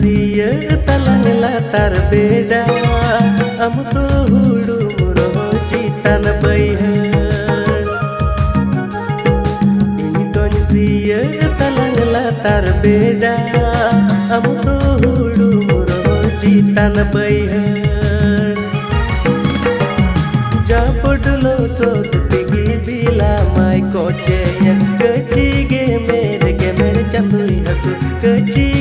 siya talang latar beda am to hudu muro citan bayhar ini ton siya talang latar beda am to hudu muro citan bayhar japodlo sod pigi bila mai koche kachige mere chandu hasu kachi